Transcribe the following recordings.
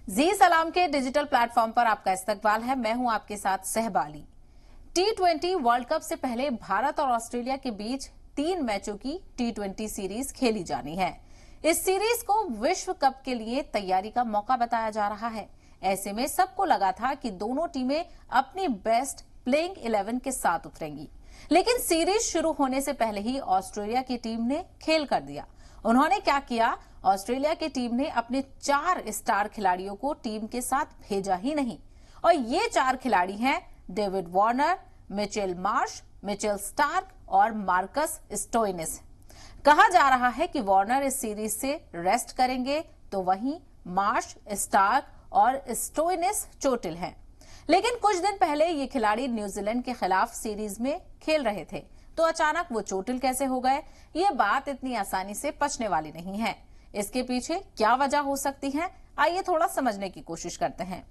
जी सलाम के digital platform पर आपका इस्तकबाल है। मैं हूं आपके साथ सहबाली। T20 वर्ल्ड कप से पहले भारत और ऑस्ट्रेलिया के बीच 3 मैचों की T20 सीरीज खेली जानी है। इस सीरीज को विश्व कप के लिए तैयारी का मौका बताया जा रहा है। ऐसे में सबको लगा था कि दोनों टीमें अपनी बेस्ट प्लेइंग 11 के साथ उतरेंगी, लेकिन सीरीज शुरू होने से पहले ही ऑस्ट्रेलिया की टीम ने खेल कर दिया। उन्होंने क्या किया? ऑस्ट्रेलिया की टीम ने अपने 4 स्टार खिलाड़ियों को टीम के साथ भेजा ही नहीं, और ये 4 खिलाड़ी हैं David Warner, Mitchell Marsh, Mitchell Starc और मार्कस स्टोइनिस। कहा जा रहा है कि वार्नर इस सीरीज से रेस्ट करेंगे, तो वहीं मार्श, स्टार्क और स्टोइनिस चोटिल हैं। लेकिन कुछ दिन पहले ये खिलाड़ी न्यूजीलैंड के खिलाफ सीरीज में खेल रहे थे, तो अचानक वो चोटिल कैसे हो गए? ये बात इतनी आसानी से पचने वाली नहीं है। इसके पीछे क्या वजह हो सकती है? आइए थोड़ा समझने की कोशिश करते हैं।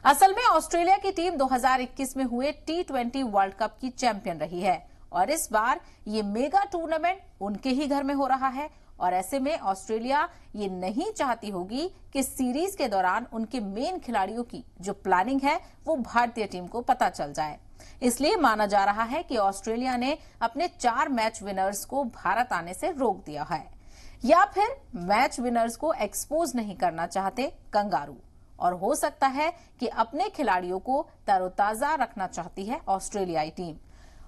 असल में ऑस्ट्रेलिया की टीम 2021 में हुए T20 वर्ल्ड कप की चैंपियन रही है, और इस बार ये मेगा टूर्नामेंट उनके ही घर में हो रहा है। और ऐसे में ऑस्ट्रेलिया ये नहीं चाहती होगी कि सीरीज के दौरान उनके मेन खिलाड़ियों की जो प्लानिंग है वो भारतीय टीम को पता चल जाए। इसलिए माना जा रहा है कि ऑस्ट्रेलिया ने अपने 4 मैच विनर्स को भारत आने से रोक दिया है, या फिर मैच विनर्स को एक्सपोज नहीं करना चाहते कंगारू, और हो सकता है कि अपने खिलाड़ियों को तरोताजा रखना चाहती है ऑस्ट्रेलियाई टीम।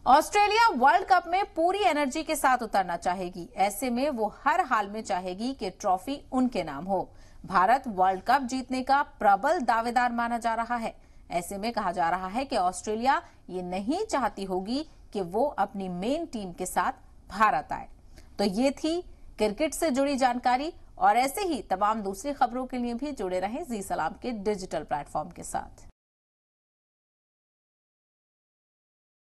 ऑस्ट्रेलिया वर्ल्ड कप में पूरी एनर्जी के साथ उतरना चाहेगी। ऐसे में वो हर हाल में चाहेगी कि ट्रॉफी उनके नाम हो। भारत वर्ल्ड कप जीतने का प्रबल दावेदार माना जा रहा है। ऐसे में कहा जा रहा है कि ऑस्ट्रेलिया ये नहीं चाहती होगी कि वो अपनी मेन टीम के साथ भारत आए। तो ये थी क्रिकेट से जुड़ी जानकारी, और ऐसे ही तमाम दूसरी खबरों के लिए भी जुड़े रहें जी सलाम के डिजिटल प्लेटफॉर्म के साथ।